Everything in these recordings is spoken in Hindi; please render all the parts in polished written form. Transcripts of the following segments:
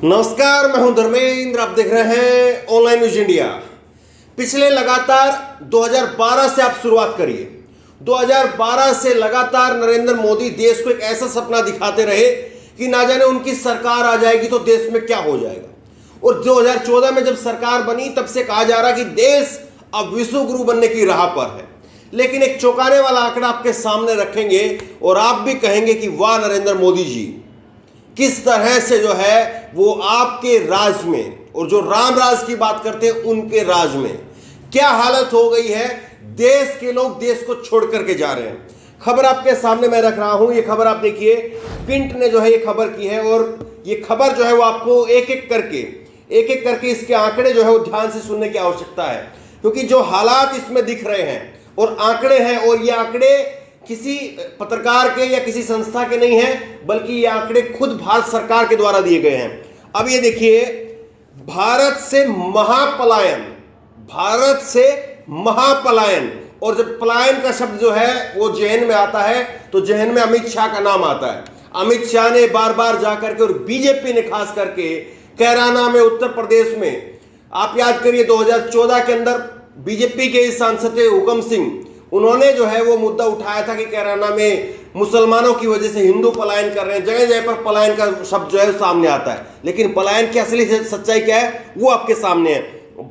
नमस्कार, मैं हूं धर्मेंद्र। आप देख रहे हैं ऑनलाइन न्यूज इंडिया। पिछले लगातार 2012 से आप शुरुआत करिए। 2012 से लगातार नरेंद्र मोदी देश को एक ऐसा सपना दिखाते रहे कि ना जाने उनकी सरकार आ जाएगी तो देश में क्या हो जाएगा। और 2014 में जब सरकार बनी तब से कहा जा रहा कि देश अब विश्व गुरु बनने की राह पर है। लेकिन एक चौंकाने वाला आंकड़ा आपके सामने रखेंगे और आप भी कहेंगे कि वाह नरेंद्र मोदी जी, किस तरह से जो है वो आपके राज में, और जो राम राज की बात करते हैं उनके राज में क्या हालत हो गई है। देश के लोग देश को छोड़ करके जा रहे हैं। खबर आपके सामने मैं रख रहा हूं। ये खबर आप देखिए, पिंट ने जो है ये खबर की है और ये खबर जो है वो आपको एक एक करके इसके आंकड़े जो है वो ध्यान से सुनने की आवश्यकता है, क्योंकि जो हालात इसमें दिख रहे हैं और आंकड़े हैं, और ये आंकड़े किसी पत्रकार के या किसी संस्था के नहीं है, बल्कि ये आंकड़े खुद भारत सरकार के द्वारा दिए गए हैं। अब ये देखिए, भारत से महापलायन, और जब पलायन का शब्द जो है वो जहन में आता है तो जहन में अमित शाह का नाम आता है। अमित शाह ने बार बार जाकर के, और बीजेपी ने खास करके कैराना में, उत्तर प्रदेश में, आप याद करिए 2014 के अंदर बीजेपी के सांसद थे हुकम सिंह, उन्होंने जो है वो मुद्दा उठाया था कि कैराना में मुसलमानों की वजह से हिंदू पलायन कर रहे हैं। जगह जगह पर पलायन का शब्द जो है सामने आता है, लेकिन पलायन की असली सच्चाई क्या है वो आपके सामने है।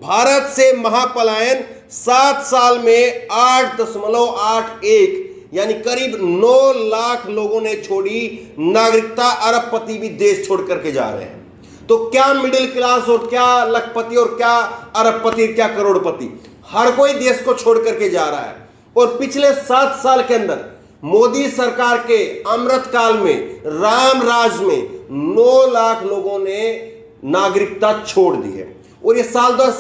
भारत से महापलायन 7 साल में 8.81, यानी करीब 9 लाख लोगों ने छोड़ी नागरिकता। अरबपति भी देश छोड़ करके जा रहे हैं। तो क्या मिडिल क्लास और क्या लखपति और क्या अरबपति, क्या करोड़पति, हर कोई देश को छोड़ करके जा रहा है। और पिछले 7 साल के अंदर मोदी सरकार के अमृतकाल में, राम राज में 9 लाख लोगों ने नागरिकता छोड़ दी है। और ये साल दर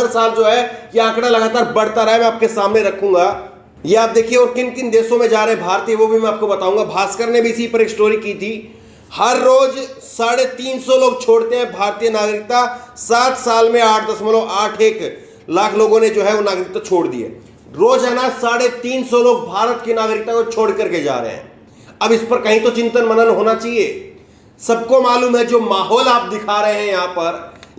साल जो है ये आंकड़ा लगातार बढ़ता रहा है। मैं आपके सामने रखूंगा, ये आप देखिए। और किन किन देशों में जा रहे भारतीय वो भी मैं आपको बताऊंगा। भास्कर ने भी इसी पर एक स्टोरी की थी। हर रोज 350 लोग छोड़ते हैं भारतीय नागरिकता। 7 साल में 8.81 लाख लोगों ने जो है वो नागरिकता छोड़ दी है। रोजाना 350 लोग भारत की नागरिकता को छोड़ करके जा रहे हैं। अब इस पर कहीं तो चिंतन मनन होना चाहिए। सबको मालूम है जो माहौल आप दिखा रहे हैं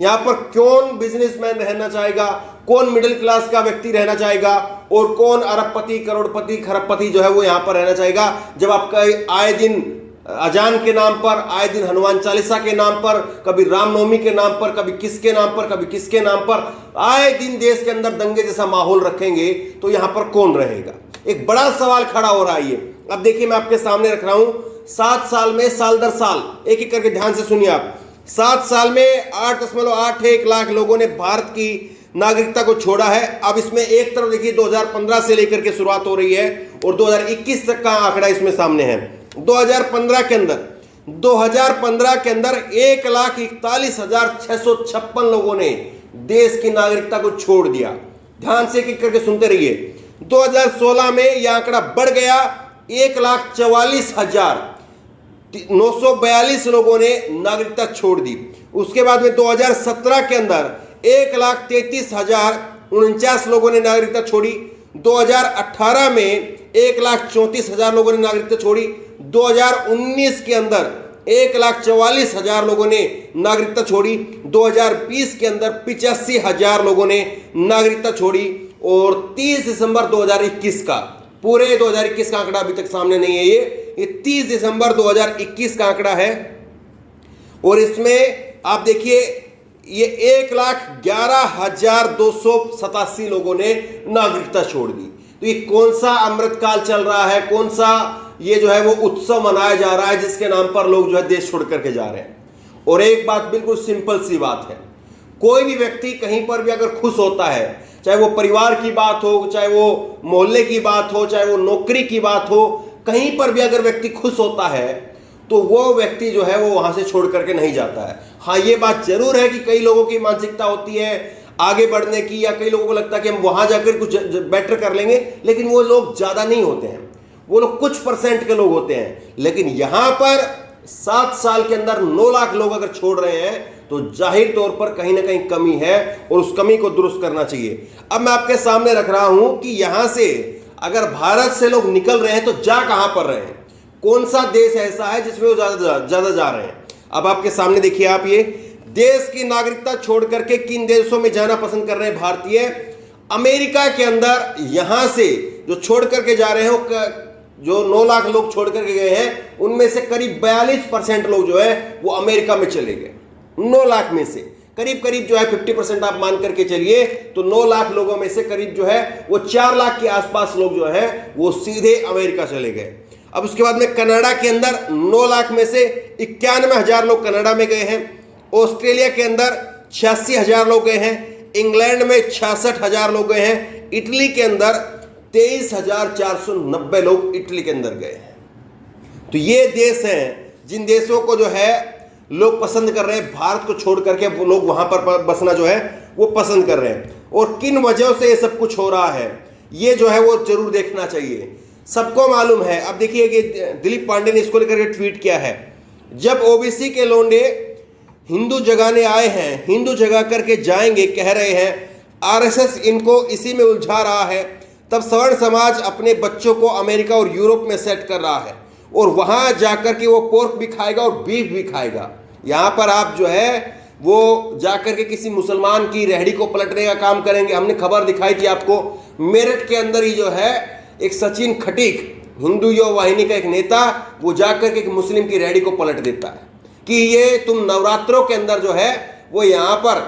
यहाँ पर कौन बिजनेसमैन रहना चाहेगा, कौन मिडिल क्लास का व्यक्ति रहना चाहेगा, और कौन अरबपति, करोड़पति, खरबपति जो है वो यहाँ पर रहना चाहेगा। जब आपका आए दिन अजान के नाम पर, आए दिन हनुमान चालीसा के नाम पर, कभी रामनवमी के नाम पर, कभी किसके नाम पर, कभी किसके नाम पर, आए दिन देश के अंदर दंगे जैसा माहौल रखेंगे तो यहां पर कौन रहेगा। एक बड़ा सवाल खड़ा हो रहा है। अब देखिए, मैं आपके सामने रख रहा हूं। 7 साल में, साल दर साल, एक एक करके ध्यान से सुनिए आप। 7 साल में 8.81 लाख लोगों ने भारत की नागरिकता को छोड़ा है। अब इसमें एक तरफ देखिए 2015 से लेकर के शुरुआत हो रही है और 2021 तक का आंकड़ा इसमें सामने है। 2015 के अंदर 1,41,656 लोगों ने देश की नागरिकता को छोड़ दिया। ध्यान से एक करके सुनते रहिए। 2016 में यह आंकड़ा बढ़ गया, 1,44,942 लोगों ने नागरिकता छोड़ दी। उसके बाद में 2017 के अंदर 1,33,049 लोगों ने नागरिकता छोड़ी। 2018 में 1,34,000 लोगों ने नागरिकता छोड़ी। 2019 के अंदर 1,44,000 लोगों ने नागरिकता छोड़ी। 2020 के अंदर 85,000 लोगों ने नागरिकता छोड़ी। और 30 दिसंबर 2021 का, पूरे 2021 का आंकड़ा अभी तक सामने नहीं है। ये 30 दिसंबर 2021 का आंकड़ा है। और इसमें आप देखिए ये 1,11,287 लोगों ने नागरिकता छोड़ दी। तो ये कौन सा अमृतकाल चल रहा है, कौन सा ये जो है वो उत्सव मनाया जा रहा है जिसके नाम पर लोग जो है देश छोड़ करके जा रहे हैं। और एक बात बिल्कुल सिंपल सी बात है, कोई भी व्यक्ति कहीं पर भी अगर खुश होता है, चाहे वो परिवार की बात हो, चाहे वो मोहल्ले की बात हो, चाहे वो नौकरी की बात हो, कहीं पर भी अगर व्यक्ति खुश होता है तो वो व्यक्ति जो है वो वहां से छोड़ करके नहीं जाता है। हाँ, ये बात जरूर है कि कई लोगों की मानसिकता होती है आगे बढ़ने की, या कई लोगों को लगता है कि हम वहां जाकर कुछ बेटर कर लेंगे, लेकिन वो लोग ज्यादा नहीं होते हैं, वो लोग कुछ % के लोग होते हैं। लेकिन यहां पर 7 साल के अंदर 9 लाख लोग अगर छोड़ रहे हैं तो जाहिर तौर पर कहीं ना कहीं कमी है और उस कमी को दुरुस्त करना चाहिए। अब मैं आपके सामने रख रहा हूं कि यहां से अगर भारत से लोग निकल रहे हैं तो जा कहां पर रहे हैं, कौन सा देश ऐसा है जिसमें वो ज्यादा जा रहे हैं। अब आपके सामने देखिए आप, ये देश की नागरिकता छोड़ करके किन देशों में जाना पसंद कर रहे हैं भारतीय? अमेरिका के अंदर यहां से जो छोड़ करके जा रहे हैं, जो 9 लाख लोग छोड़ करके गए हैं, उनमें से करीब 42% लोग जो है वो अमेरिका में चले गए। 9 लाख में से करीब करीब जो है 50% आप मान करके चलिए, तो 9 लाख लोगों में से करीब जो है वो 4 लाख के आसपास लोग जो है वो सीधे अमेरिका चले गए। अब उसके बाद में कनाडा के अंदर 9 लाख में से 91,000 लोग कनाडा में गए हैं। ऑस्ट्रेलिया के अंदर 86,000 लोग गए हैं। इंग्लैंड में 66,000 लोग गए हैं। इटली के अंदर 23,490 लोग इटली के अंदर गए हैं। तो ये देश हैं जिन देशों को जो है लोग पसंद कर रहे हैं, भारत को छोड़ करके वो लोग वहां पर बसना जो है वो पसंद कर रहे हैं। और किन वजहों से ये सब कुछ हो रहा है, ये जो है वो जरूर देखना चाहिए। सबको मालूम है। अब देखिए कि दिलीप पांडे ने इसको लेकर ट्वीट किया है, जब ओबीसी के लोंडे हिंदू जगाने आए हैं, हिंदू जगा करके जाएंगे कह रहे हैं, आरएसएस इनको इसी में उलझा रहा है, तब सवर्ण समाज अपने बच्चों को अमेरिका और यूरोप में सेट कर रहा है और वहां जाकर के वो पोर्क भी खाएगा और बीफ भी खाएगा। यहां पर आप जो है वो जाकर के किसी मुसलमान की रेहड़ी को पलटने का काम करेंगे। हमने खबर दिखाई थी आपको, मेरठ के अंदर ही जो है एक सचिन खटीक, हिंदू युवा वाहिनी का एक नेता, वो जाकर के एक मुस्लिम की रेहड़ी को पलट देता है कि ये तुम नवरात्रों के अंदर जो है वो यहाँ पर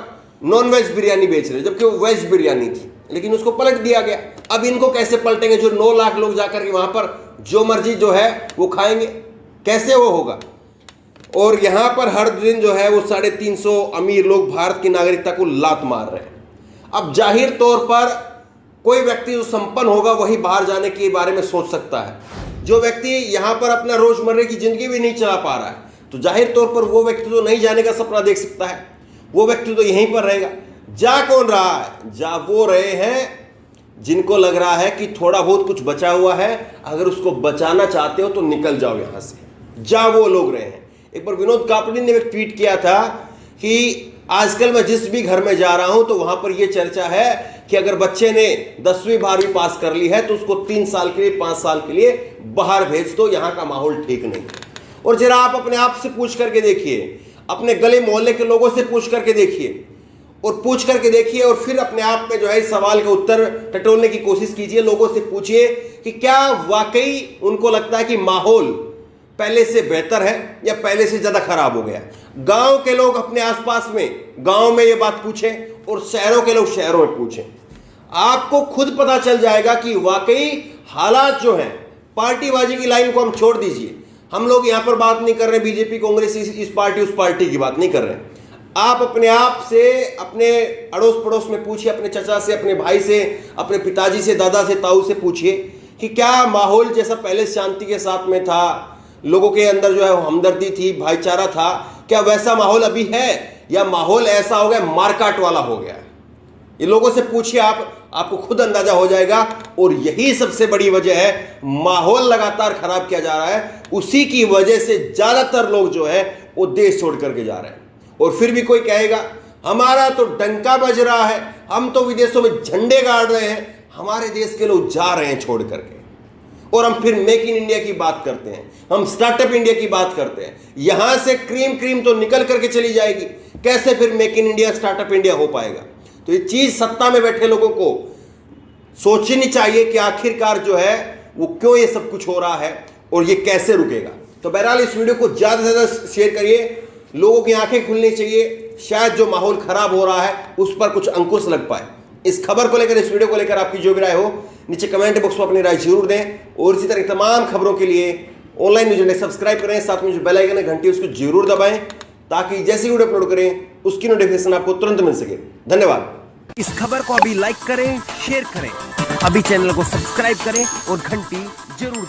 नॉन वेज बिरयानी बेच रहे, जबकि वो वेज बिरयानी थी, लेकिन उसको पलट दिया गया। अब इनको कैसे पलटेंगे जो 9 लाख लोग जाकर के वहां पर जो मर्जी जो है वो खाएंगे? कैसे वो होगा? और यहां पर हर दिन जो है वो 350 अमीर लोग भारत की नागरिकता को लात मार रहे हैं। अब जाहिर तौर पर कोई व्यक्ति जो संपन्न होगा वही बाहर जाने के बारे में सोच सकता है। जो व्यक्ति यहां पर अपना रोजमर्रा की जिंदगी भी नहीं चला पा रहा है, तो जाहिर तौर पर वो व्यक्ति तो नहीं जाने का सपना देख सकता है, वो व्यक्ति तो यहीं पर रहेगा। जा कौन रहा है? जा वो रहे हैं जिनको लग रहा है कि थोड़ा बहुत कुछ बचा हुआ है, अगर उसको बचाना चाहते हो तो निकल जाओ यहां से। जा वो लोग रहे हैं। एक बार विनोद कापड़ी ने एक ट्वीट किया था कि आजकल मैं जिस भी घर में जा रहा हूं तो वहां पर यह चर्चा है कि अगर बच्चे ने 10वीं 12वीं पास कर ली है तो उसको 3 साल के लिए 5 साल के लिए बाहर भेज दो, यहां का माहौल ठीक नहीं। और जरा आप अपने आप से पूछ करके देखिए, अपने गले मोहल्ले के लोगों से पूछ करके देखिए और फिर अपने आप में जो है इस सवाल का उत्तर टटोलने की कोशिश कीजिए। लोगों से पूछिए कि क्या वाकई उनको लगता है कि माहौल पहले से बेहतर है या पहले से ज्यादा खराब हो गया। गांव के लोग अपने आसपास में गांव में ये बात पूछें और शहरों के लोग शहरों में पूछें, आपको खुद पता चल जाएगा कि वाकई हालात जो हैं, पार्टीबाजी की लाइन को हम छोड़ दीजिए, हम लोग यहां पर बात नहीं कर रहे बीजेपी कांग्रेस इस पार्टी उस पार्टी की बात नहीं कर रहे। आप अपने आप से अपने अड़ोस पड़ोस में पूछिए, अपने चचा से, अपने भाई से, अपने पिताजी से, दादा से, ताऊ से पूछिए कि क्या माहौल जैसा पहले शांति के साथ में था, लोगों के अंदर जो है हमदर्दी थी, भाईचारा था, क्या वैसा माहौल अभी है या माहौल ऐसा हो गया मारकाट वाला हो गया? ये लोगों से पूछिए, आपको खुद अंदाजा हो जाएगा। और यही सबसे बड़ी वजह है, माहौल लगातार खराब किया जा रहा है, उसी की वजह से ज्यादातर लोग जो है वो देश छोड़ करके जा रहे हैं। और फिर भी कोई कहेगा हमारा तो डंका बज रहा है, हम तो विदेशों में झंडे गाड़ रहे हैं, हमारे देश के लोग जा रहे हैं छोड़ करके। और हम फिर मेक इन इंडिया की बात करते हैं, हम स्टार्टअप इंडिया की बात करते हैं। यहां से क्रीम तो निकल करके चली जाएगी, कैसे फिर make in India startup India हो पाएगा? तो ये चीज सत्ता में बैठे लोगों को सोचनी चाहिए कि आखिरकार जो है वो क्यों ये सब कुछ हो रहा है और ये कैसे रुकेगा। तो बहरहाल इस वीडियो को ज्यादा से ज्यादा शेयर करिए, लोगों की आंखें खुलनी चाहिए, शायद जो माहौल खराब हो रहा है उस पर कुछ अंकुश लग पाए। इस खबर को लेकर, इस वीडियो को लेकर आपकी जो भी राय हो नीचे कमेंट बॉक्स में अपनी राय जरूर दें। और इसी तरह तमाम खबरों के लिए ऑनलाइन न्यूज़ इंडेक्स सब्सक्राइब करें, साथ में जो बेल आइकन है घंटी उसको जरूर दबाएं, ताकि जैसी वीडियो अपलोड करें उसकी नोटिफिकेशन आपको तुरंत मिल सके। धन्यवाद। इस खबर को अभी लाइक करें, शेयर करें, अभी चैनल को सब्सक्राइब करें और घंटी जरूर